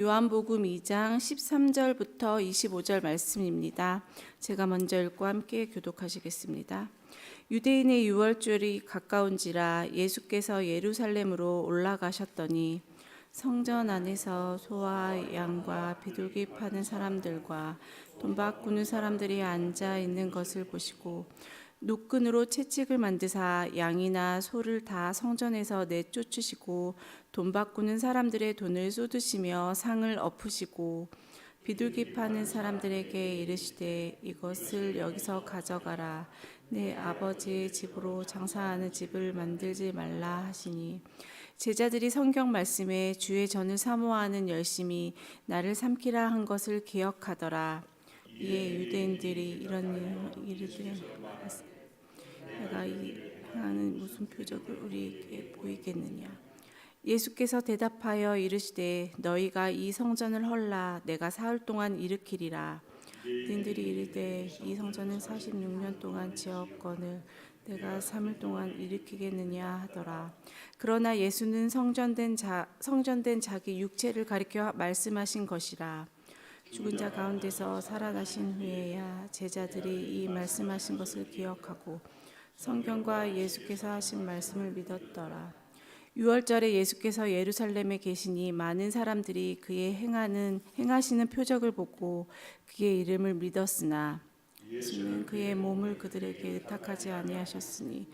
요한복음 2장 13절부터 25절 말씀입니다. 제가 먼저 읽고 함께 교독하시겠습니다. 유대인의 유월절이 가까운지라 예수께서 예루살렘으로 올라가셨더니 성전 안에서 소와 양과 비둘기 파는 사람들과 돈 바꾸는 사람들이 앉아 있는 것을 보시고 노끈으로 채찍을 만드사 양이나 소를 다 성전에서 내쫓으시고 돈 바꾸는 사람들의 돈을 쏟으시며 상을 엎으시고 비둘기 파는 사람들에게 이르시되 이것을 여기서 가져가라. 내 아버지의 집으로 장사하는 집을 만들지 말라 하시니 제자들이 성경 말씀에 주의 전을 사모하는 열심히 나를 삼키라 한 것을 기억하더라. 이에 유대인들이 이런 이르되 내가 이 행하는 무슨 표적을 우리에게 보이겠느냐. 예수께서 대답하여 이르시되 너희가 이 성전을 헐라 내가 사흘 동안 일으키리라. 유대인들이 이르되 이 성전은 46년 동안 지었거늘 내가 3일 동안 일으키겠느냐 하더라. 그러나 예수는 성전된 자기 육체를 가리켜 말씀하신 것이라. 죽은 자 가운데서 살아나신 후에야 제자들이 이 말씀하신 것을 기억하고 성경과 예수께서 하신 말씀을 믿었더라. 유월절에 예수께서 예루살렘에 계시니 많은 사람들이 그의 행하시는 표적을 보고 그의 이름을 믿었으나 예수는 그의 몸을 그들에게 의탁하지 아니하셨으니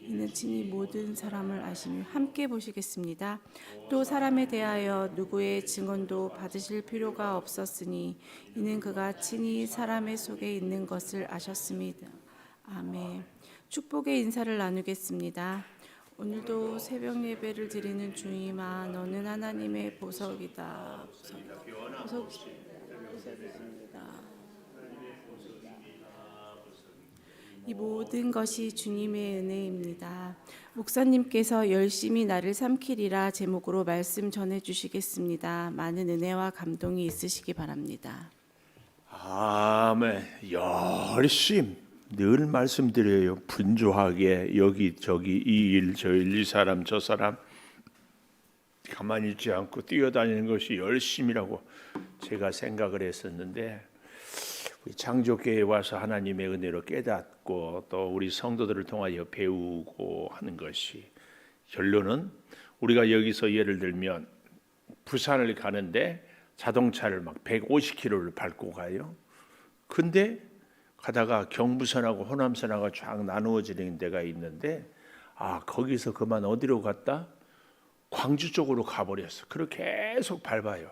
이는 친히 모든 사람을 아시며 함께 보시겠습니다. 또 사람에 대하여 누구의 증언도 받으실 필요가 없었으니 이는 그가 친히 사람의 속에 있는 것을 아셨습니다. 아멘. 축복의 인사를 나누겠습니다. 오늘도 새벽 예배를 드리는 주님아 너는 하나님의 보석이다. 보석이십니다. 이 모든 것이 주님의 은혜입니다. 목사님께서 열심히 나를 삼키리라 제목으로 말씀 전해주시겠습니다. 많은 은혜와 감동이 있으시기 바랍니다. 아멘. 열심 늘 말씀드려요. 분주하게 여기저기 이 일 저 일 이 사람 저 사람 가만히 있지 않고 뛰어다니는 것이 열심이라고 제가 생각을 했었는데 우리 창조교회에 와서 하나님의 은혜로 깨닫고 또 우리 성도들을 통하여 배우고 하는 것이 결론은 우리가 여기서 예를 들면 부산을 가는데 자동차를 막 150km를 밟고 가요. 근데 가다가 경부선하고 호남선하고 쫙 나누어지는 데가 있는데 거기서 그만 어디로 갔다? 광주 쪽으로 가버렸어. 그렇게 계속 밟아요.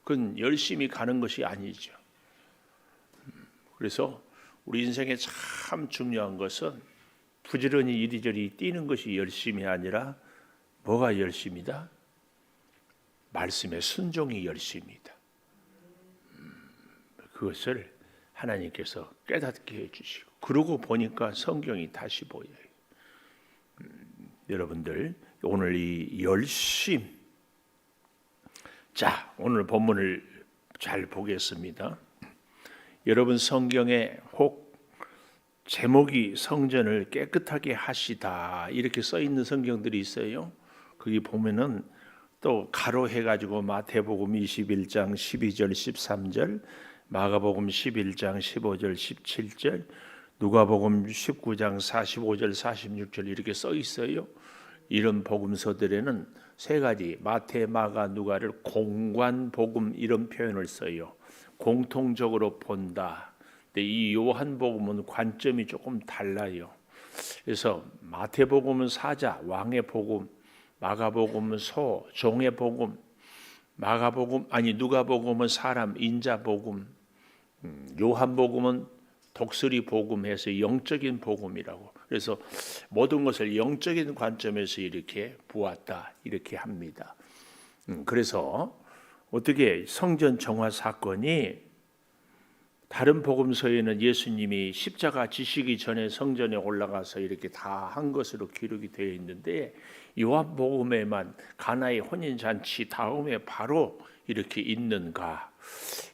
그건 열심히 가는 것이 아니죠. 그래서 우리 인생에 참 중요한 것은 부지런히 이리저리 뛰는 것이 열심이 아니라 뭐가 열심이다? 말씀의 순종이 열심이다. 그것을 하나님께서 깨닫게 해주시고 그러고 보니까 성경이 다시 보여요. 여러분들 오늘 이 열심 자 오늘 본문을 잘 보겠습니다. 여러분 성경에 혹 제목이 성전을 깨끗하게 하시다 이렇게 써 있는 성경들이 있어요. 거기 보면은 또 가로해가지고 마태복음 21장 12절 13절 마가복음 11장 15절 17절 누가복음 19장 45절 46절 이렇게 써 있어요. 이런 복음서들에는 세 가지 마태 마가 누가를 공관복음 이런 표현을 써요. 공통적으로 본다. 근데 이 요한복음은 관점이 조금 달라요. 그래서 마태복음은 사자 왕의 복음, 마가복음은 소 종의 복음, 누가복음은 사람 인자 복음, 요한복음은 독수리 복음해서 영적인 복음이라고. 그래서 모든 것을 영적인 관점에서 이렇게 보았다 이렇게 합니다. 그래서 어떻게 성전 정화 사건이 다른 복음서에는 예수님이 십자가 지시기 전에 성전에 올라가서 이렇게 다 한 것으로 기록이 되어 있는데 요한복음에만 가나의 혼인잔치 다음에 바로 이렇게 있는가?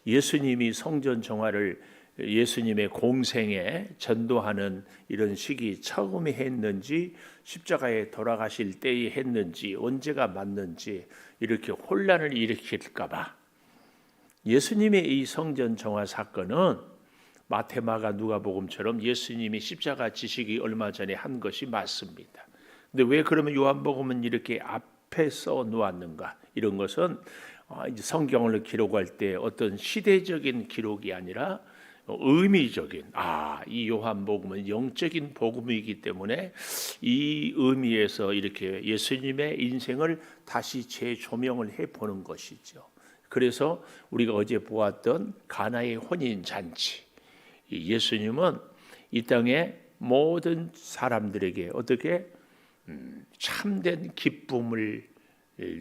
예수님이 성전 정화를 예수님의 공생에 전도하는 이런 시기 처음에 했는지 십자가에 돌아가실 때에 했는지 언제가 맞는지 이렇게 혼란을 일으킬까 봐 예수님의 이 성전 정화 사건은 마태, 마가, 누가복음처럼 예수님이 십자가 지시기 얼마 전에 한 것이 맞습니다. 근데 왜 그러면 요한복음은 이렇게 앞에 써 놓았는가? 이런 것은 이제 성경을 기록할 때 어떤 시대적인 기록이 아니라 의미적인, 이 요한복음은 영적인 복음이기 때문에 이 의미에서 이렇게 예수님의 인생을 다시 재조명을 해보는 것이죠. 그래서 우리가 어제 보았던 가나의 혼인잔치, 예수님은 이 땅의 모든 사람들에게 어떻게 참된 기쁨을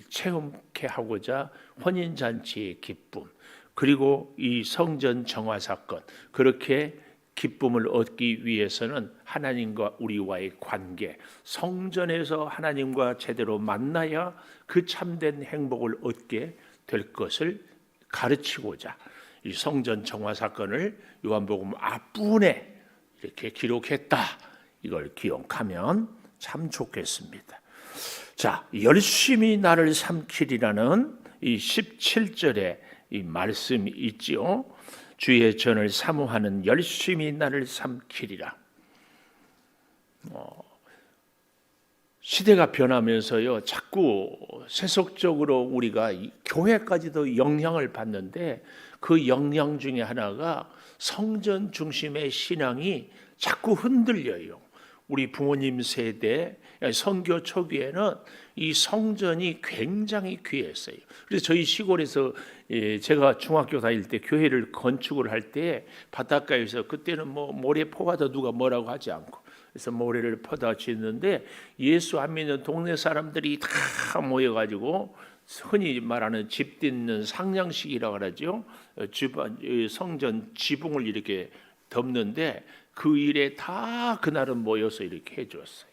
체험케 하고자 혼인잔치의 기쁨, 그리고 이 성전 정화 사건, 그렇게 기쁨을 얻기 위해서는 하나님과 우리와의 관계, 성전에서 하나님과 제대로 만나야 그 참된 행복을 얻게 될 것을 가르치고자 이 성전 정화 사건을 요한복음 앞부분에 이렇게 기록했다. 이걸 기억하면 참 좋겠습니다. 자, 열심히 나를 삼키리라는 이 17절에 이 말씀이 있지요. 주의 전을 사모하는 열심히 나를 삼키리라. 시대가 변하면서요, 자꾸 세속적으로 우리가 교회까지도 영향을 받는데 그 영향 중에 하나가 성전 중심의 신앙이 자꾸 흔들려요. 우리 부모님 세대 선교 초기에는 이 성전이 굉장히 귀했어요. 그래서 저희 시골에서 제가 중학교 다닐 때 교회를 건축을 할 때 바닷가에서 그때는 뭐 모래 포가도 누가 뭐라고 하지 않고 그래서 모래를 퍼다 짓는데 예수 안 믿는 동네 사람들이 다 모여가지고 흔히 말하는 집 짓는 상냥식이라고 하죠. 성전 지붕을 이렇게 덮는데 그 일에 다 그날은 모여서 이렇게 해줬어요.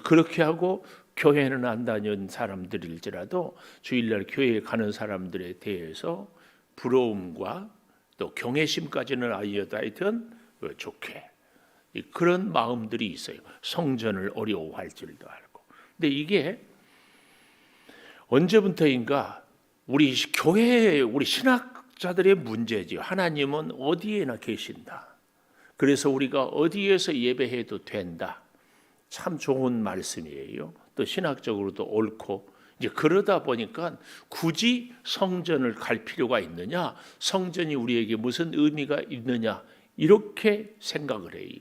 그렇게 하고 교회는 안 다니는 사람들일지라도 주일날 교회에 가는 사람들에 대해서 부러움과 또 경외심까지는 아니어도 하여튼 좋게 그런 마음들이 있어요. 성전을 어려워할 줄도 알고. 근데 이게 언제부터인가 우리 교회, 우리 신학자들의 문제지요. 하나님은 어디에나 계신다. 그래서 우리가 어디에서 예배해도 된다. 참 좋은 말씀이에요. 또 신학적으로도 옳고 이제 그러다 보니까 굳이 성전을 갈 필요가 있느냐? 성전이 우리에게 무슨 의미가 있느냐? 이렇게 생각을 해요.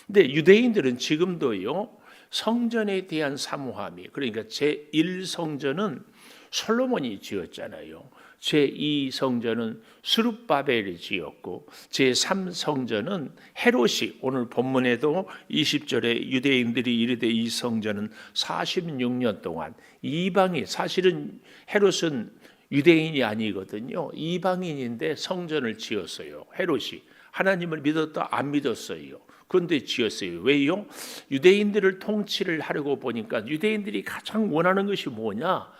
근데 유대인들은 지금도요. 성전에 대한 사모함이 그러니까 제1성전은 솔로몬이 지었잖아요. 제2성전은 스룹바벨이 지었고 제3성전은 헤롯이 오늘 본문에도 20절에 유대인들이 이르되 이 성전은 46년 동안 이방인 사실은 헤롯은 유대인이 아니거든요. 이방인인데 성전을 지었어요. 헤롯이 하나님을 믿었다 안 믿었어요. 그런데 지었어요. 왜요? 유대인들을 통치를 하려고 보니까 유대인들이 가장 원하는 것이 뭐냐?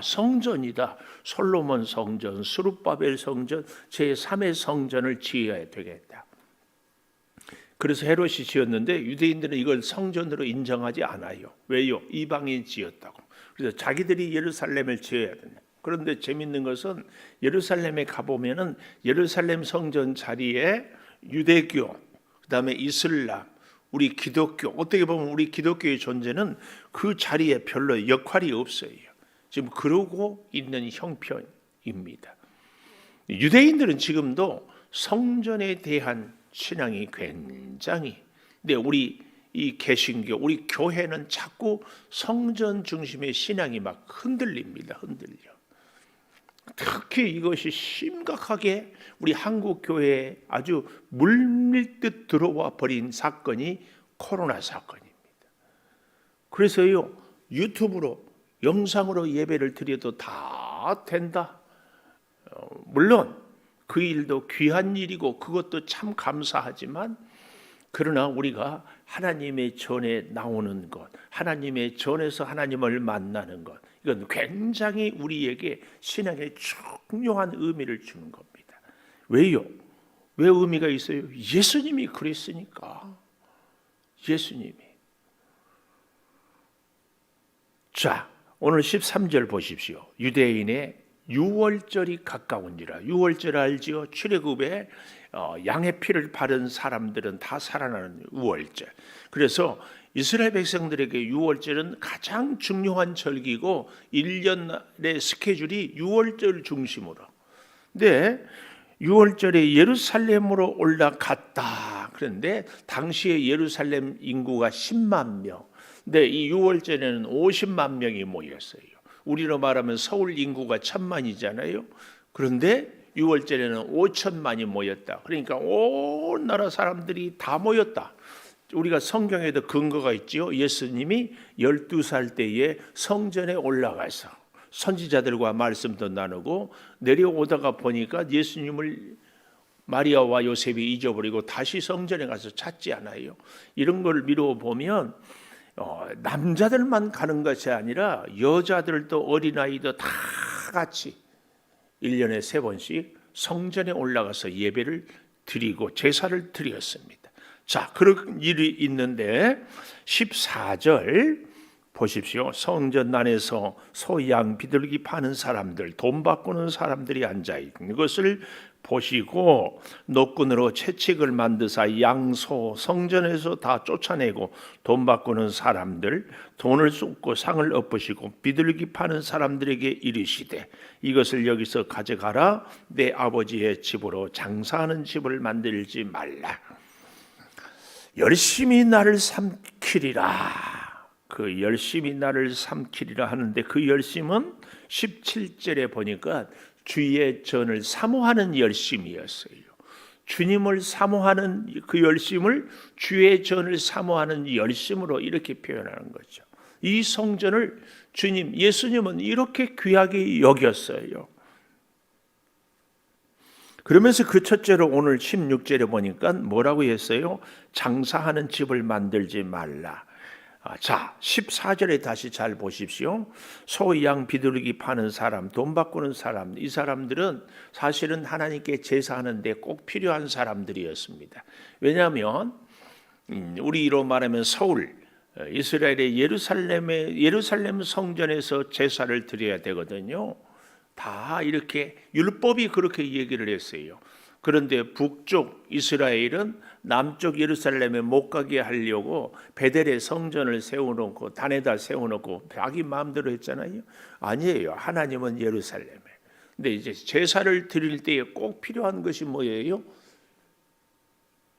성전이다. 솔로몬 성전, 스룹바벨 성전, 제3의 성전을 지어야 되겠다. 그래서 헤롯이 지었는데 유대인들은 이걸 성전으로 인정하지 않아요. 왜요? 이방인이 지었다고. 그래서 자기들이 예루살렘을 지어야 된다. 그런데 재밌는 것은 예루살렘에 가보면은 예루살렘 성전 자리에 유대교, 그다음에 이슬람, 우리 기독교, 어떻게 보면 우리 기독교의 존재는 그 자리에 별로 역할이 없어요. 지금 그러고 있는 형편입니다. 유대인들은 지금도 성전에 대한 신앙이 굉장히, 근데 우리 이 개신교, 우리 교회는 자꾸 성전 중심의 신앙이 막 흔들립니다. 흔들려. 특히 이것이 심각하게 우리 한국 교회에 아주 물밀듯 들어와 버린 사건이 코로나 사건입니다. 그래서요, 유튜브로 영상으로 예배를 드려도 다 된다. 물론 그 일도 귀한 일이고 그것도 참 감사하지만 그러나 우리가 하나님의 전에 나오는 것, 하나님의 전에서 하나님을 만나는 것, 이건 굉장히 우리에게 신앙에 중요한 의미를 주는 겁니다. 왜요? 왜 의미가 있어요? 예수님이 그랬으니까. 예수님이. 자, 오늘 13절 보십시오. 유대인의 유월절이 가까운지라. 유월절 알지요? 출애굽에 양의 피를 바른 사람들은 다 살아나는 유월절. 그래서 이스라엘 백성들에게 유월절은 가장 중요한 절기고 1년의 스케줄이 유월절 중심으로. 근데 유월절에 예루살렘으로 올라갔다. 그런데 당시에 예루살렘 인구가 10만 명. 근데 이 유월절에는 50만 명이 모였어요. 우리로 말하면 서울 인구가 1000만이잖아요. 그런데 6월절에는 5천만이 모였다. 그러니까 온 나라 사람들이 다 모였다. 우리가 성경에도 근거가 있지요. 예수님이 12살 때에 성전에 올라가서 선지자들과 말씀도 나누고 내려오다가 보니까 예수님을 마리아와 요셉이 잊어버리고 다시 성전에 가서 찾지 않아요. 이런 걸 미루어 보면 남자들만 가는 것이 아니라 여자들도 어린아이도 다 같이 1년에 3번씩 성전에 올라가서 예배를 드리고 제사를 드렸습니다. 자, 그런 일이 있는데 14절 보십시오. 성전 안에서 소, 양, 비둘기 파는 사람들, 돈 바꾸는 사람들이 앉아 있는 것을 보시고 노끈으로 채찍을 만드사 양소 성전에서 다 쫓아내고 돈 바꾸는 사람들, 돈을 쏟고 상을 엎으시고 비둘기 파는 사람들에게 이르시되 이것을 여기서 가져가라. 내 아버지의 집으로 장사하는 집을 만들지 말라. 열심히 나를 삼키리라. 그 열심히 나를 삼키리라 하는데 그 열심은 17절에 보니까 주의 전을 사모하는 열심이었어요. 주님을 사모하는 그 열심을 주의 전을 사모하는 열심으로 이렇게 표현하는 거죠. 이 성전을 주님, 예수님은 이렇게 귀하게 여겼어요. 그러면서 그 첫째로 오늘 16절에 보니까 뭐라고 했어요? 장사하는 집을 만들지 말라. 자, 14절에 다시 잘 보십시오. 소, 양, 비둘기 파는 사람, 돈 바꾸는 사람, 이 사람들은 사실은 하나님께 제사하는데 꼭 필요한 사람들이었습니다. 왜냐하면 우리로 말하면 서울, 이스라엘의 예루살렘 성전에서 제사를 드려야 되거든요. 다 이렇게 율법이 그렇게 얘기를 했어요. 그런데 북쪽 이스라엘은 남쪽 예루살렘에 못 가게 하려고 베델에 성전을 세워놓고 단에다 세워놓고 자기 마음대로 했잖아요. 아니에요. 하나님은 예루살렘에. 근데 이제 제사를 드릴 때에 꼭 필요한 것이 뭐예요?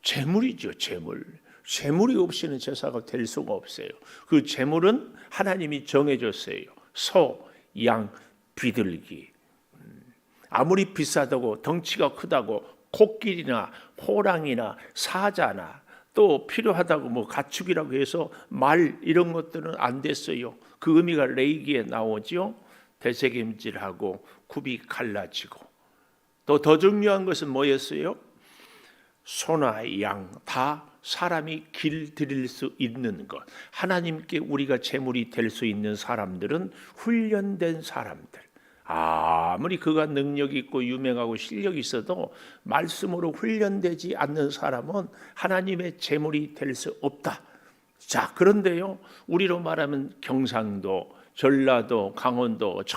제물이죠. 제물. 제물이 없이는 제사가 될 수가 없어요. 그 제물은 하나님이 정해줬어요. 소, 양, 비둘기. 아무리 비싸다고 덩치가 크다고 코끼리나 호랑이나 사자나 또 필요하다고 뭐 가축이라고 해서 말 이런 것들은 안 됐어요. 그 의미가 레이기에 나오죠. 되새김질하고 굽이 갈라지고 또 더 중요한 것은 뭐였어요? 소나 양 다 사람이 길들일 수 있는 것. 하나님께 우리가 제물이 될 수 있는 사람들은 훈련된 사람들. 아무리 그가 능력이 있고 유명하고 실력이 있어도 말씀으로 훈련되지 않는 사람은 하나님의 제물이 될 수 없다. 자, 그런데요, 우리로 말하면 경상도, 전라도, 강원도 저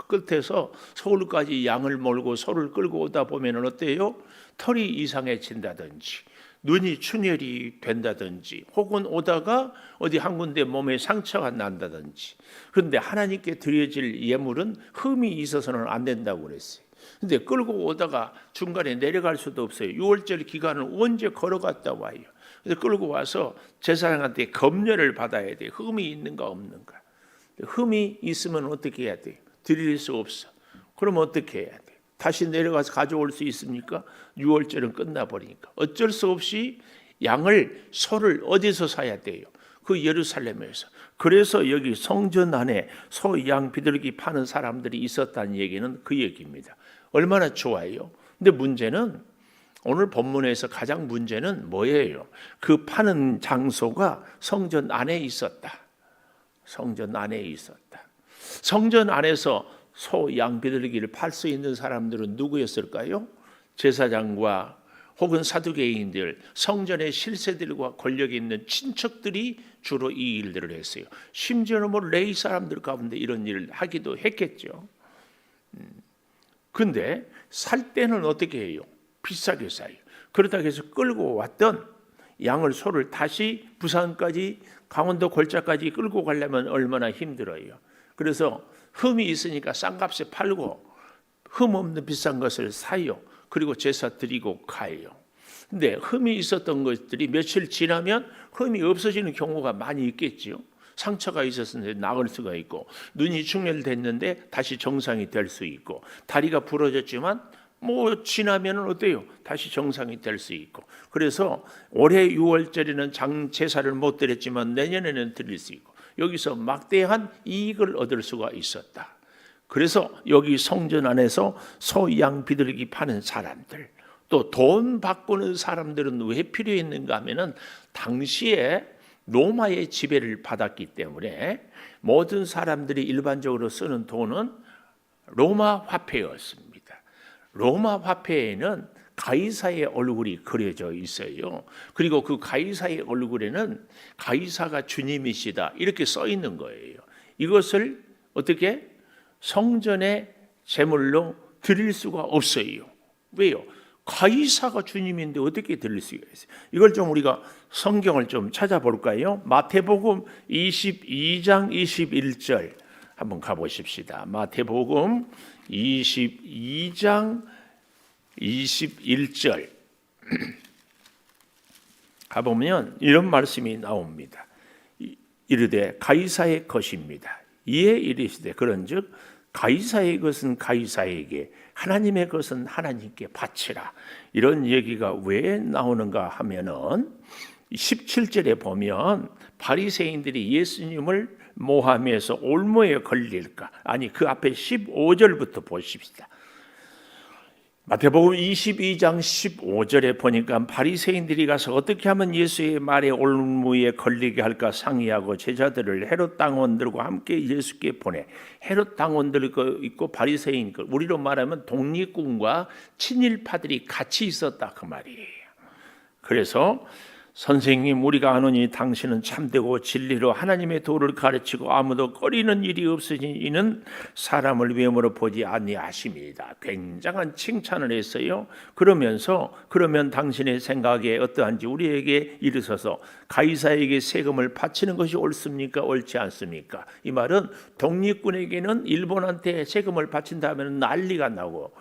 끝에서 서울까지 양을 몰고 소를 끌고 오다 보면 어때요? 털이 이상해진다든지 눈이 충혈이 된다든지 혹은 오다가 어디 한 군데 몸에 상처가 난다든지. 그런데 하나님께 드려질 예물은 흠이 있어서는 안 된다고 그랬어요. 근데 끌고 오다가 중간에 내려갈 수도 없어요. 6월절 기간을 언제 걸어갔다 와요. 그래서 끌고 와서 제사장한테 검열을 받아야 돼요. 흠이 있는가 없는가. 흠이 있으면 어떻게 해야 돼요? 드릴 수 없어. 그럼 어떻게 해야 돼요? 다시 내려가서 가져올 수 있습니까? 6월절은 끝나버리니까. 어쩔 수 없이 양을, 소를 어디서 사야 돼요? 그 예루살렘에서. 그래서 여기 성전 안에 소, 양, 비둘기 파는 사람들이 있었다는 얘기는 그 얘기입니다. 얼마나 좋아요. 근데 문제는 오늘 본문에서 가장 문제는 뭐예요? 그 파는 장소가 성전 안에 있었다. 성전 안에 있었다. 성전 안에서 소, 양, 비둘기를 팔 수 있는 사람들은 누구였을까요? 제사장과 혹은 사두개인들, 성전의 실세들과 권력이 있는 친척들이 주로 이 일들을 했어요. 심지어는 뭐 레위 사람들 가운데 이런 일을 하기도 했겠죠. 근데 살 때는 어떻게 해요? 비싸게 사요. 그러다 해서 끌고 왔던 양을 소를 다시 부산까지 강원도 골짜까지 끌고 가려면 얼마나 힘들어요. 그래서 흠이 있으니까 싼 값에 팔고 흠 없는 비싼 것을 사요. 그리고 제사 드리고 가요. 근데 흠이 있었던 것들이 며칠 지나면 흠이 없어지는 경우가 많이 있겠지요. 상처가 있었는데 나을 수가 있고, 눈이 충혈됐는데 다시 정상이 될 수 있고, 다리가 부러졌지만 뭐 지나면 어때요? 다시 정상이 될 수 있고. 그래서 올해 6월절에는 장 제사를 못 드렸지만 내년에는 드릴 수 있고, 여기서 막대한 이익을 얻을 수가 있었다. 그래서 여기 성전 안에서 소, 양, 비둘기 파는 사람들, 또 돈 바꾸는 사람들은 왜 필요했는가 하면은 당시에 로마의 지배를 받았기 때문에 모든 사람들이 일반적으로 쓰는 돈은 로마 화폐였습니다. 로마 화폐에는 가이사의 얼굴이 그려져 있어요. 그리고 그 가이사의 얼굴에는 가이사가 주님이시다 이렇게 써 있는 거예요. 이것을 어떻게 성전의 제물로 드릴 수가 없어요. 왜요? 가이사가 주님인데 어떻게 드릴 수가 있어요? 이걸 좀 우리가 성경을 좀 찾아볼까요? 마태복음 22장 21절 한번 가보십시다. 마태복음 22장 21절 가보면 이런 말씀이 나옵니다. 이르되 가이사의 것입니다. 이에 이르시되 그런즉 가이사의 것은 가이사에게, 하나님의 것은 하나님께 바치라. 이런 얘기가 왜 나오는가 하면은 17절에 보면 바리새인들이 예수님을 모함해서 올무에 걸릴까? 아니, 그 앞에 15절부터 보십시다. 마태복음 22장 15절에 보니까 바리새인들이 가서 어떻게 하면 예수의 말에 올무에 걸리게 할까 상의하고 제자들을 헤롯 당원들과 함께 예수께 보내. 헤롯 당원들 있고 바리새인, 우리로 말하면 독립군과 친일파들이 같이 있었다 그 말이에요. 그래서 선생님, 우리가 아노니 당신은 참되고 진리로 하나님의 도를 가르치고 아무도 꺼리는 일이 없으니 이는 사람을 외모로 보지 아니하심이다. 굉장한 칭찬을 했어요. 그러면서 그러면 당신의 생각에 어떠한지 우리에게 이르소서. 가이사에게 세금을 바치는 것이 옳습니까? 옳지 않습니까? 이 말은 독립군에게는 일본한테 세금을 바친다면 난리가 나고,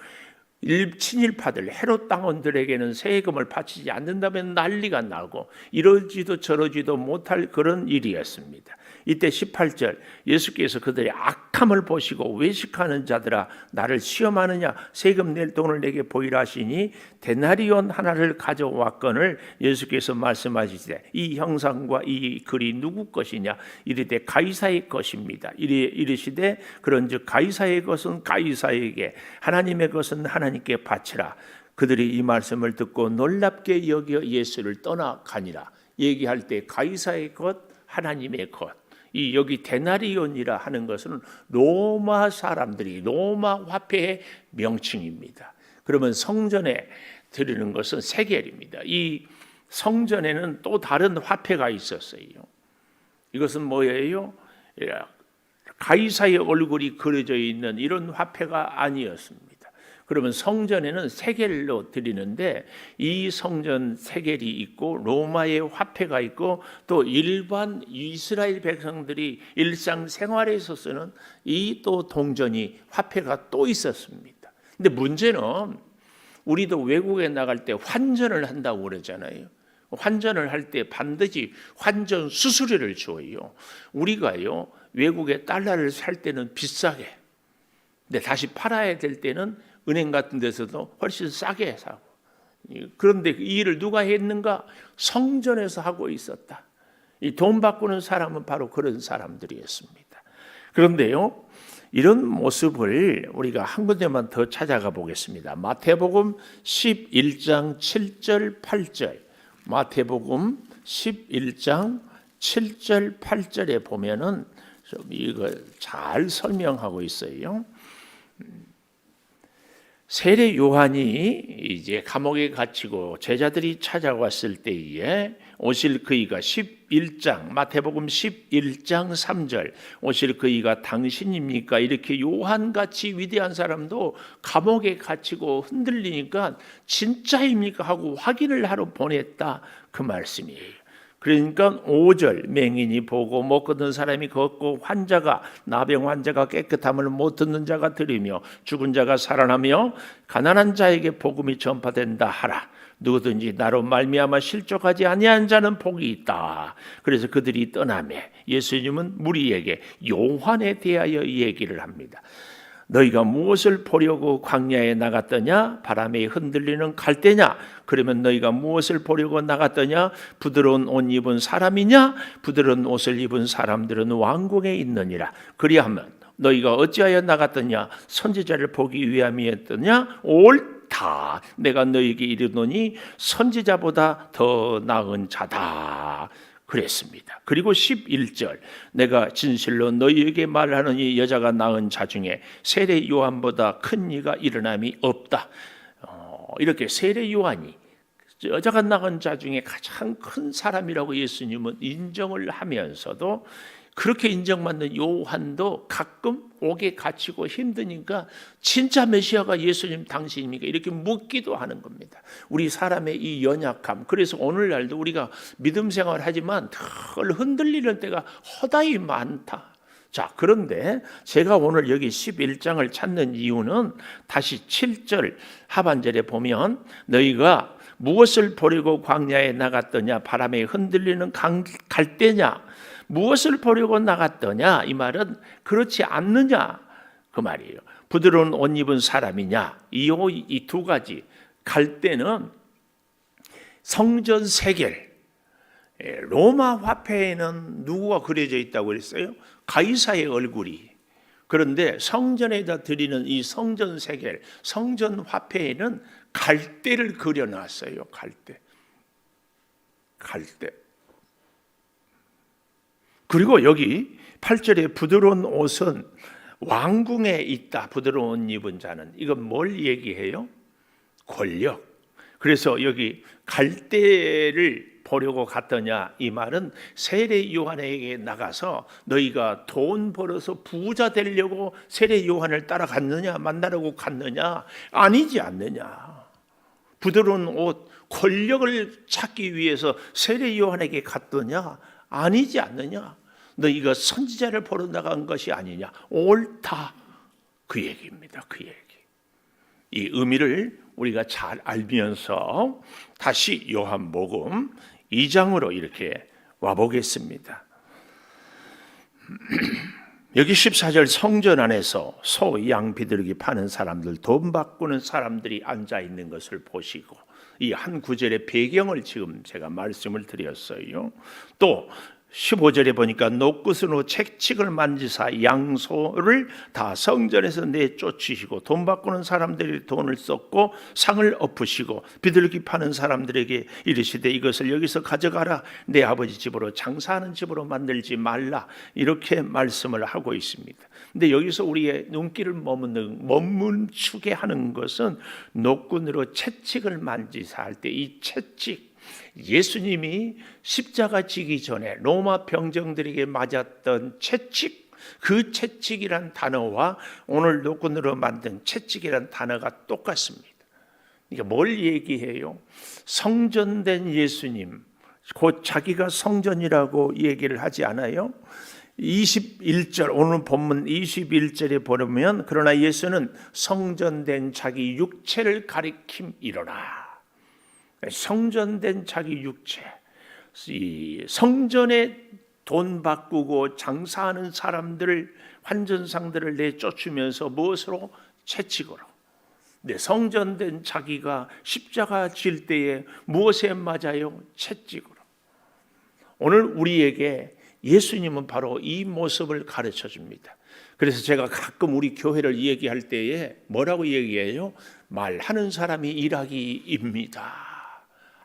친일파들 헤롯 당원들에게는 세금을 바치지 않는다면 난리가 나고, 이러지도 저러지도 못할 그런 일이었습니다. 이때 18절 예수께서 그들의 악함을 보시고 외식하는 자들아 나를 시험하느냐, 세금 낼 돈을 내게 보이라 하시니 데나리온 하나를 가져왔거늘 예수께서 말씀하시되 이 형상과 이 글이 누구 것이냐, 이르되 가이사의 것입니다. 이르시되 그런즉 가이사의 것은 가이사에게, 하나님의 것은 하나님께 바치라. 그들이 이 말씀을 듣고 놀랍게 여겨 예수를 떠나가니라. 얘기할 때 가이사의 것, 하나님의 것, 이 여기 데나리온이라 하는 것은 로마 사람들이 로마 화폐의 명칭입니다. 그러면 성전에 드리는 것은 세겔입니다. 이 성전에는 또 다른 화폐가 있었어요. 이것은 뭐예요? 가이사의 얼굴이 그려져 있는 이런 화폐가 아니었습니다. 그러면 성전에는 세겔로 드리는데, 이 성전 세겔이 있고 로마의 화폐가 있고 또 일반 이스라엘 백성들이 일상생활에서 쓰는 이 또 동전이 화폐가 또 있었습니다. 근데 문제는 우리도 외국에 나갈 때 환전을 한다고 그러잖아요. 환전을 할 때 반드시 환전 수수료를 줘요. 우리가요 외국에 달러를 살 때는 비싸게, 근데 다시 팔아야 될 때는 은행 같은 데서도 훨씬 싸게 사고. 그런데 이 일을 누가 했는가? 성전에서 하고 있었다. 이 돈 바꾸는 사람은 바로 그런 사람들이었습니다. 그런데요, 이런 모습을 우리가 한 군데만 더 찾아가 보겠습니다. 마태복음 11장 7절 8절. 마태복음 11장 7절 8절에 보면은 좀 이걸 잘 설명하고 있어요. 세례 요한이 이제 감옥에 갇히고 제자들이 찾아왔을 때에 오실 그이가 11장 마태복음 11장 3절 오실 그이가 당신입니까? 이렇게 요한같이 위대한 사람도 감옥에 갇히고 흔들리니까 진짜입니까? 하고 확인을 하러 보냈다 그 말씀이에요. 그러니까 5절 맹인이 보고 못 걷는 사람이 걷고 환자가 나병 환자가 깨끗함을 못 듣는 자가 들으며 죽은 자가 살아나며 가난한 자에게 복음이 전파된다 하라. 누구든지 나로 말미암아 실족하지 아니한 자는 복이 있다. 그래서 그들이 떠나매 예수님은 무리에게 요한에 대하여 얘기를 합니다. 너희가 무엇을 보려고 광야에 나갔더냐? 바람에 흔들리는 갈대냐? 그러면 너희가 무엇을 보려고 나갔더냐? 부드러운 옷 입은 사람이냐? 부드러운 옷을 입은 사람들은 왕궁에 있느니라. 그리하면 너희가 어찌하여 나갔더냐? 선지자를 보기 위함이었더냐? 옳다. 내가 너희에게 이르노니 선지자보다 더 나은 자다. 그랬습니다. 그리고 11절 내가 진실로 너희에게 말하노니 여자가 낳은 자 중에 세례 요한보다 큰 이가 일어남이 없다. 이렇게 세례 요한이 여자가 낳은 자 중에 가장 큰 사람이라고 예수님은 인정을 하면서도 그렇게 인정받는 요한도 가끔 옥에 갇히고 힘드니까 진짜 메시아가 예수님 당신입니까? 이렇게 묻기도 하는 겁니다. 우리 사람의 이 연약함. 그래서 오늘날도 우리가 믿음 생활을 하지만 덜 흔들리는 때가 허다히 많다. 자, 그런데 제가 오늘 여기 11장을 찾는 이유는 다시 7절 하반절에 보면 너희가 무엇을 보려고 광야에 나갔더냐? 바람에 흔들리는 갈대냐? 무엇을 보려고 나갔더냐? 이 말은 그렇지 않느냐 그 말이에요. 부드러운 옷 입은 사람이냐? 이 두 가지. 갈대는 성전 세겔. 로마 화폐에는 누구가 그려져 있다고 그랬어요? 가이사의 얼굴이. 그런데 성전에다 드리는 이 성전 세겔, 성전 화폐에는 갈대를 그려놨어요. 갈대. 그리고 여기 8절에 부드러운 옷은 왕궁에 있다. 부드러운 옷 입은 자는. 이건 뭘 얘기해요? 권력. 그래서 여기 갈대를 보려고 갔더냐 이 말은 세례 요한에게 나가서 너희가 돈 벌어서 부자 되려고 세례 요한을 따라갔느냐 만나려고 갔느냐 아니지 않느냐. 부드러운 옷 권력을 찾기 위해서 세례 요한에게 갔더냐 아니지 않느냐. 너희가 선지자를 보러 나간 것이 아니냐. 옳다. 그 얘기입니다. 그 얘기. 이 의미를 우리가 잘 알면서 다시 요한복음 2장으로 이렇게 와보겠습니다. 여기 14절 성전 안에서 소, 양 비둘기 파는 사람들, 돈 바꾸는 사람들이 앉아 있는 것을 보시고 이 한 구절의 배경을 지금 제가 말씀을 드렸어요. 또 15절에 보니까 노끝으로 채찍을 만지사 양소를 다 성전에서 내쫓으시고 돈 바꾸는 사람들이 돈을 썼고 상을 엎으시고 비둘기 파는 사람들에게 이르시되 이것을 여기서 가져가라. 내 아버지 집으로 장사하는 집으로 만들지 말라. 이렇게 말씀을 하고 있습니다. 근데 여기서 우리의 눈길을 머문추게 하는 것은 노끈으로 채찍을 만지사 할 때 이 채찍 예수님이 십자가 지기 전에 로마 병정들에게 맞았던 채찍, 그 채찍이란 단어와 오늘 노끈으로 만든 채찍이란 단어가 똑같습니다. 이게 뭘 얘기해요? 성전된 예수님, 곧 자기가 성전이라고 얘기를 하지 않아요? 21절 오늘 본문 21절에 보면 그러나 예수는 성전된 자기 육체를 가리킴이로라. 성전된 자기 육체, 이 성전에 돈 바꾸고 장사하는 사람들을 환전상들을 내쫓으면서 무엇으로? 채찍으로. 네, 성전된 자기가 십자가 질 때에 무엇에 맞아요? 채찍으로. 오늘 우리에게 예수님은 바로 이 모습을 가르쳐 줍니다. 그래서 제가 가끔 우리 교회를 얘기할 때에 뭐라고 얘기해요? 말하는 사람이 일하기입니다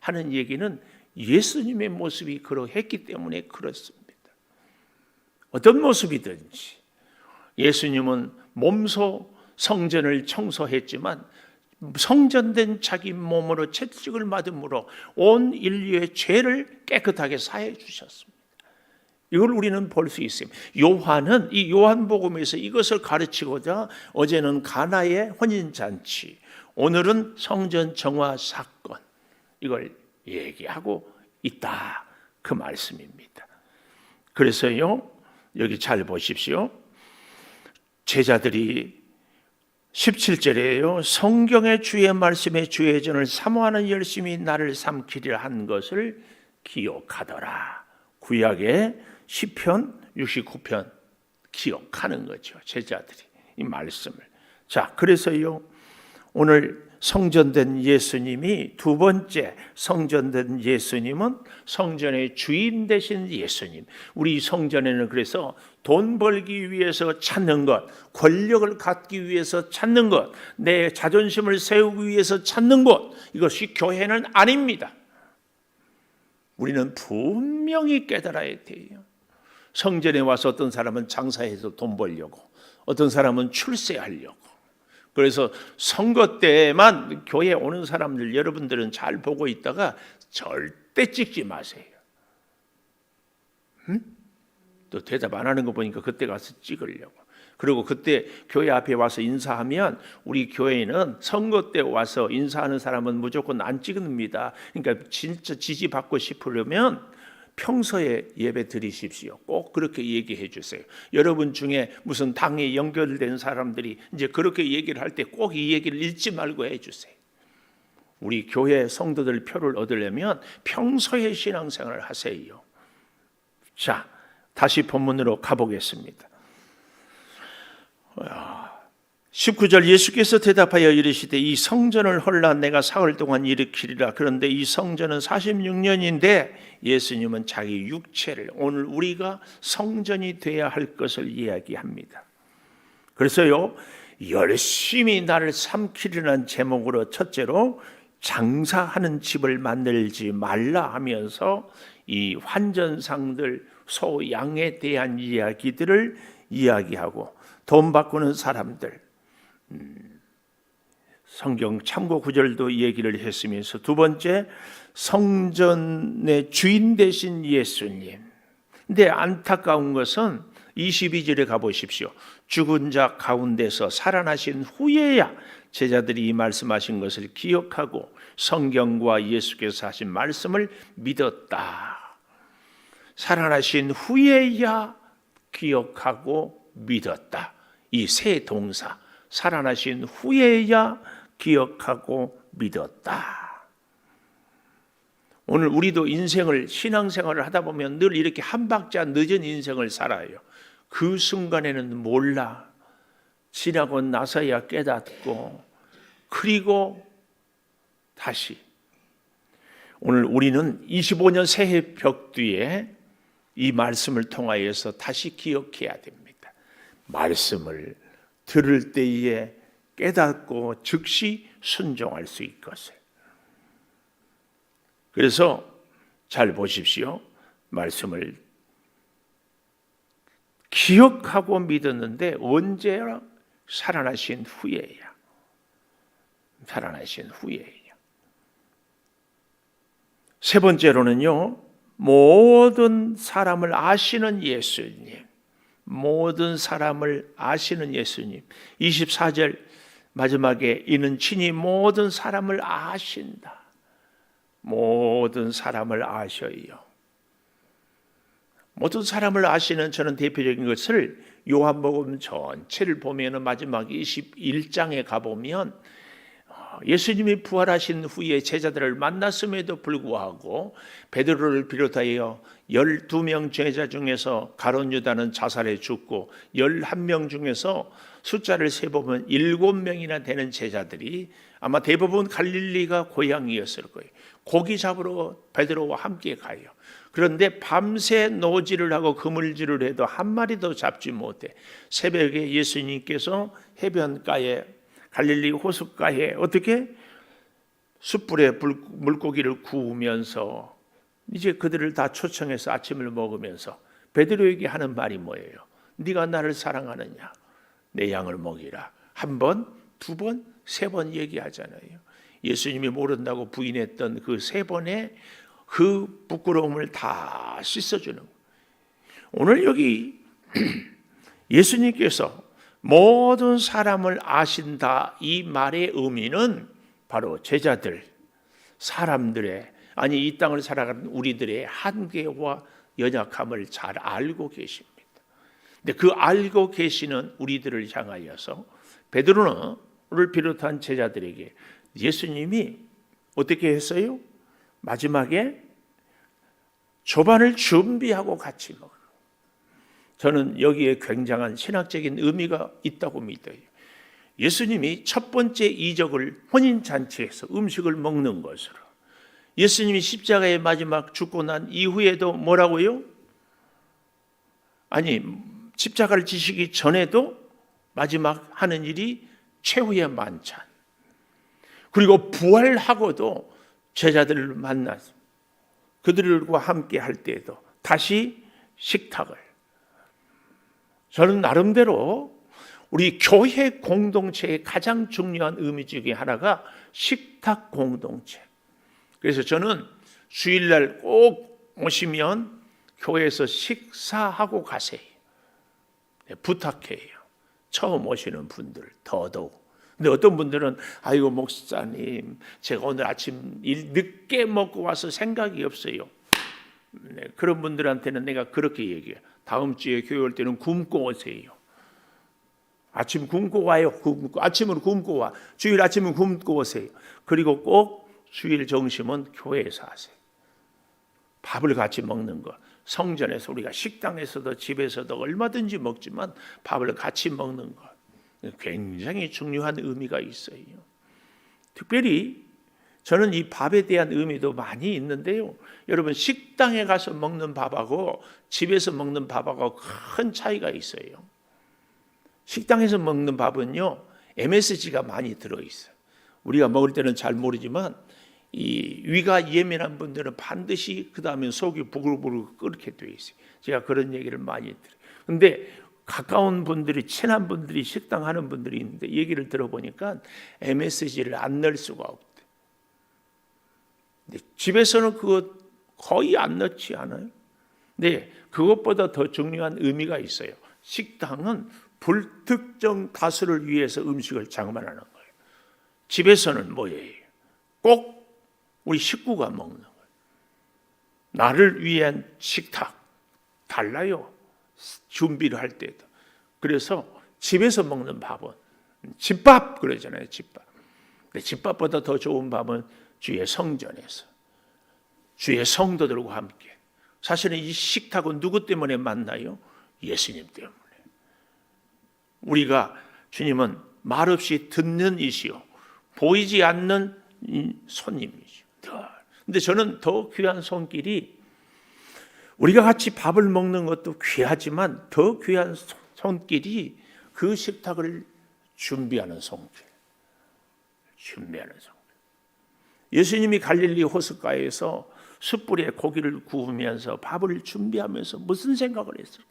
하는 얘기는 예수님의 모습이 그러했기 때문에 그렇습니다. 어떤 모습이든지 예수님은 몸소 성전을 청소했지만 성전된 자기 몸으로 채찍을 맞음으로 온 인류의 죄를 깨끗하게 사해 주셨습니다. 이걸 우리는 볼 수 있습니다. 요한은 이 요한복음에서 이것을 가르치고자 어제는 가나의 혼인잔치, 오늘은 성전 정화 사건, 이걸 얘기하고 있다, 그 말씀입니다. 그래서요, 여기 잘 보십시오. 제자들이 17절에요. 성경의 주의 말씀의 주의 전을 사모하는 열심히 나를 삼키리라 한 것을 기억하더라. 구약의 시편 69편 기억하는 거죠. 제자들이 이 말씀을. 자, 그래서요, 오늘 성전된 예수님이, 두 번째 성전된 예수님은 성전의 주인 되신 예수님. 우리 성전에는 그래서 돈 벌기 위해서 찾는 것, 권력을 갖기 위해서 찾는 것, 내 자존심을 세우기 위해서 찾는 것, 이것이 교회는 아닙니다. 우리는 분명히 깨달아야 돼요. 성전에 와서 어떤 사람은 장사해서 돈 벌려고, 어떤 사람은 출세하려고. 그래서 선거 때만 교회에 오는 사람들, 여러분들은 잘 보고 있다가 절대 찍지 마세요. 또 대답 안 하는 거 보니까 그때 가서 찍으려고. 그리고 그때 교회 앞에 와서 인사하면, 우리 교회는 선거 때 와서 인사하는 사람은 무조건 안 찍습니다. 그러니까 진짜 지지받고 싶으려면 평소에 예배 드리십시오. 꼭 그렇게 얘기해 주세요. 여러분 중에 무슨 당에 연결된 사람들이 이제 그렇게 얘기를 할 때 꼭 이 얘기를 잊지 말고 해 주세요. 우리 교회 성도들 표를 얻으려면 평소에 신앙생활을 하세요. 자, 다시 본문으로 가보겠습니다. 19절, 예수께서 대답하여 이르시되 이 성전을 헐라 내가 사흘 동안 일으키리라. 그런데 이 성전은 46년인데 예수님은 자기 육체를, 오늘 우리가 성전이 되어야 할 것을 이야기합니다. 그래서요, 열심히 나를 삼키려는 제목으로 첫째로 장사하는 집을 만들지 말라 하면서 이 환전상들, 소, 양에 대한 이야기들을 이야기하고, 돈 바꾸는 사람들, 성경 참고 구절도 얘기를 했으면서, 두 번째 성전의 주인 되신 예수님. 근데 안타까운 것은 22절에 가보십시오. 죽은 자 가운데서 살아나신 후에야 제자들이 이 말씀하신 것을 기억하고 성경과 예수께서 하신 말씀을 믿었다. 살아나신 후에야 기억하고 믿었다. 이 세 동사, 살아나신 후에야 기억하고 믿었다. 오늘 우리도 인생을, 신앙생활을 하다 보면 늘 이렇게 한 박자 늦은 인생을 살아요. 그 순간에는 몰라. 지나고 나서야 깨닫고, 그리고 다시. 오늘 우리는 25년 새해 벽 뒤에 이 말씀을 통하여서 다시 기억해야 됩니다. 말씀을 들을 때에 깨닫고 즉시 순종할 수 있것을. 그래서 잘 보십시오. 말씀을 기억하고 믿었는데 언제나 살아나신 후에야. 살아나신 후에야. 세 번째로는요, 모든 사람을 아시는 예수님. 모든 사람을 아시는 예수님. 24절 마지막에 이는 친히 모든 사람을 아신다. 모든 사람을 아셔요. 모든 사람을 아시는, 저는 대표적인 것을 요한복음 전체를 보면 마지막 21장에 가보면 예수님이 부활하신 후에 제자들을 만났음에도 불구하고 베드로를 비롯하여 12명 제자 중에서 가룟 유다는 자살해 죽고 11명 중에서 숫자를 세보면 7명이나 되는 제자들이 아마 대부분 갈릴리가 고향이었을 거예요. 고기 잡으러 베드로와 함께 가요. 그런데 밤새 노지를 하고 그물질을 해도 한 마리도 잡지 못해 새벽에 예수님께서 해변가에, 갈릴리 호숫가에 어떻게 숯불에 물고기를 구우면서 이제 그들을 다 초청해서 아침을 먹으면서 베드로에게 하는 말이 뭐예요? 네가 나를 사랑하느냐? 내 양을 먹이라. 한 번, 두 번, 3번 얘기하잖아요. 예수님이 모른다고 부인했던 그 3번의 그 부끄러움을 다 씻어주는 거예요. 오늘 여기 예수님께서 모든 사람을 아신다 이 말의 의미는 바로 제자들, 사람들의 아니 이 땅을 살아가는 우리들의 한계와 연약함을 잘 알고 계십니다. 근데 그 알고 계시는 우리들을 향하여서 베드로를 비롯한 제자들에게 예수님이 어떻게 했어요? 마지막에 조반을 준비하고 같이 먹어요. 저는 여기에 굉장한 신학적인 의미가 있다고 믿어요. 예수님이 첫 번째 이적을 혼인잔치에서 음식을 먹는 것으로, 예수님이 십자가의 마지막 죽고 난 이후에도 뭐라고요? 아니 십자가를 지시기 전에도 마지막 하는 일이 최후의 만찬, 그리고 부활하고도 제자들을 만나서 그들과 함께 할 때에도 다시 식탁을, 저는 나름대로 우리 교회 공동체의 가장 중요한 의미 중에 하나가 식탁 공동체. 그래서 저는 주일날 꼭 오시면 교회에서 식사하고 가세요. 부탁해요. 처음 오시는 분들 더더욱. 근데 어떤 분들은 아이고 목사님 제가 오늘 아침 일 늦게 먹고 와서 생각이 없어요. 그런 분들한테는 내가 그렇게 얘기해요. 다음 주에 교회 올 때는 굶고 오세요. 아침 굶고 와요. 아침으로 굶고 와. 주일 아침은 굶고 오세요. 그리고 꼭 주일 점심은 교회에서 하세요. 밥을 같이 먹는 것. 성전에서 우리가 식당에서도 집에서도 얼마든지 먹지만 밥을 같이 먹는 것 굉장히 중요한 의미가 있어요. 특별히 저는 이 밥에 대한 의미도 많이 있는데요. 여러분 식당에 가서 먹는 밥하고 집에서 먹는 밥하고 큰 차이가 있어요. 식당에서 먹는 밥은요 MSG가 많이 들어있어요. 우리가 먹을 때는 잘 모르지만 이 위가 예민한 분들은 반드시 그 다음에 속이 부글부글 끓게 돼 있어요. 제가 그런 얘기를 많이 들어요. 근데 가까운 분들이 친한 분들이 식당 하는 분들이 있는데 얘기를 들어보니까 MSG를 안 넣을 수가 없대. 근데 집에서는 그거 거의 안 넣지 않아요. 근데 그것보다 더 중요한 의미가 있어요. 식당은 불특정 다수를 위해서 음식을 장만하는 거예요. 집에서는 뭐예요? 꼭 우리 식구가 먹는 거예요. 나를 위한 식탁 달라요. 준비를 할 때도. 그래서 집에서 먹는 밥은 집밥 그러잖아요. 집밥. 근데 집밥보다 더 좋은 밥은 주의 성전에서 주의 성도들과 함께. 사실은 이 식탁은 누구 때문에 만나요? 예수님 때문에. 우리가 주님은 말없이 듣는 이시요 보이지 않는 손님이죠. 근데 저는 더 귀한 손길이 우리가 같이 밥을 먹는 것도 귀하지만 더 귀한 손길이 그 식탁을 준비하는 손길. 준비하는 손길. 예수님이 갈릴리 호숫가에서 숯불에 고기를 구우면서 밥을 준비하면서 무슨 생각을 했을까?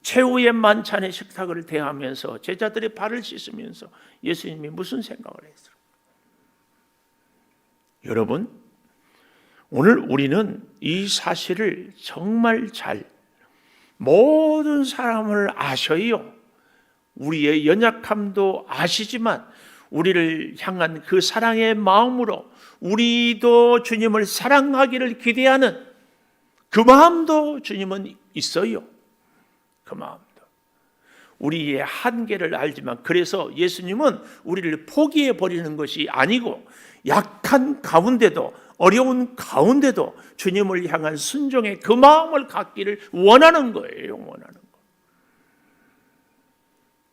최후의 만찬의 식탁을 대하면서 제자들의 발을 씻으면서 예수님이 무슨 생각을 했을까? 여러분, 오늘 우리는 이 사실을 정말 잘 모든 사람을 아셔요. 우리의 연약함도 아시지만 우리를 향한 그 사랑의 마음으로 우리도 주님을 사랑하기를 기대하는 그 마음도 주님은 있어요. 그 마음도. 우리의 한계를 알지만 그래서 예수님은 우리를 포기해 버리는 것이 아니고 약한 가운데도 어려운 가운데도 주님을 향한 순종의 그 마음을 갖기를 원하는 거예요. 원하는 거.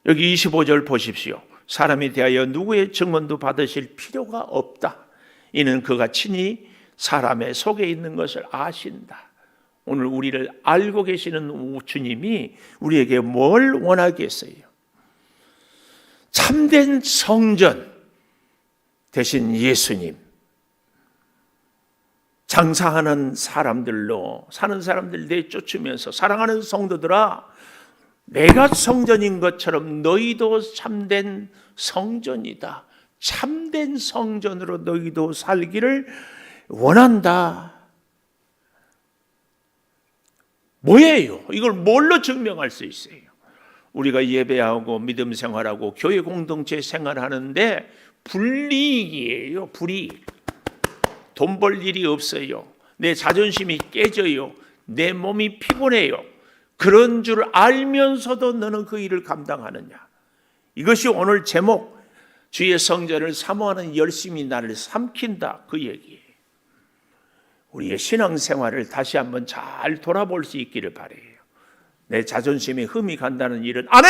여기 25절 보십시오. 사람에 대하여 누구의 증언도 받으실 필요가 없다. 이는 그가 친히 사람의 속에 있는 것을 아신다. 오늘 우리를 알고 계시는 주님이 우리에게 뭘 원하겠어요? 참된 성전 대신 예수님. 장사하는 사람들로 사는 사람들 내쫓으면서 사랑하는 성도들아 내가 성전인 것처럼 너희도 참된 성전이다. 참된 성전으로 너희도 살기를 원한다. 뭐예요? 이걸 뭘로 증명할 수 있어요? 우리가 예배하고 믿음 생활하고 교회 공동체 생활하는데 불이익이에요. 불이익. 돈 벌 일이 없어요. 내 자존심이 깨져요. 내 몸이 피곤해요. 그런 줄 알면서도 너는 그 일을 감당하느냐? 이것이 오늘 제목, 주의 성전을 사모하는 열심이 나를 삼킨다, 그 얘기예요. 우리의 신앙생활을 다시 한번 잘 돌아볼 수 있기를 바라요. 내 자존심에 흠이 간다는 일은 안 해!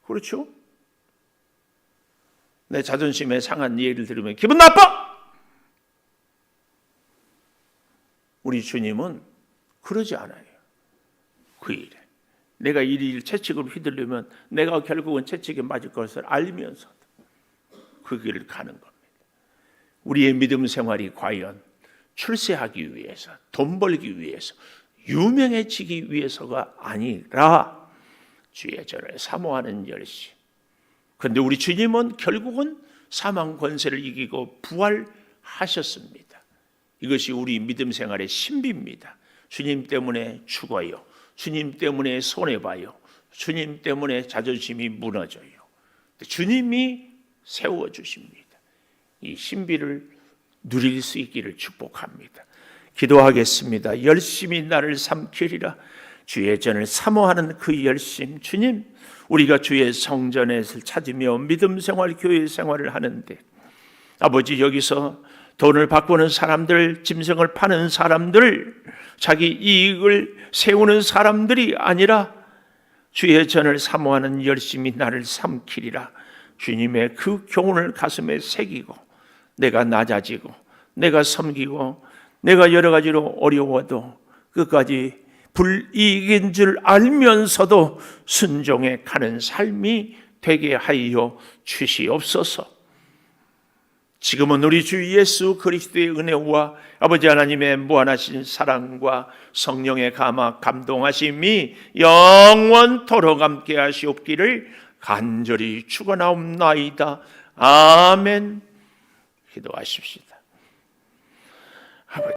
그렇죠? 내 자존심에 상한 예를 들으면 기분 나빠! 우리 주님은 그러지 않아요. 그 일에 내가 이 채찍을 휘두르면 내가 결국은 채찍에 맞을 것을 알면서도 그 길을 가는 겁니다. 우리의 믿음 생활이 과연 출세하기 위해서, 돈 벌기 위해서, 유명해지기 위해서가 아니라 주의 전을 사모하는 열심. 그런데 우리 주님은 결국은 사망 권세를 이기고 부활하셨습니다. 이것이 우리 믿음 생활의 신비입니다. 주님 때문에 죽어요. 주님 때문에 손해봐요. 주님 때문에 자존심이 무너져요. 주님이 세워주십니다. 이 신비를 누릴 수 있기를 축복합니다. 기도하겠습니다. 열심히 나를 삼키리라. 주의 전을 사모하는 그 열심. 주님, 우리가 주의 성전에서 찾으며 믿음 생활, 교회 생활을 하는데 아버지, 여기서 돈을 바꾸는 사람들, 짐승을 파는 사람들, 자기 이익을 세우는 사람들이 아니라 주의 전을 사모하는 열심이 나를 삼키리라. 주님의 그 교훈을 가슴에 새기고 내가 낮아지고 내가 섬기고 내가 여러 가지로 어려워도 끝까지 불이익인 줄 알면서도 순종해 가는 삶이 되게 하여 주시옵소서. 지금은 우리 주 예수 그리스도의 은혜와 아버지 하나님의 무한하신 사랑과 성령의 감화 감동하심이 영원토록 함께 하시옵기를 간절히 축원하옵나이다. 아멘. 기도하십시다.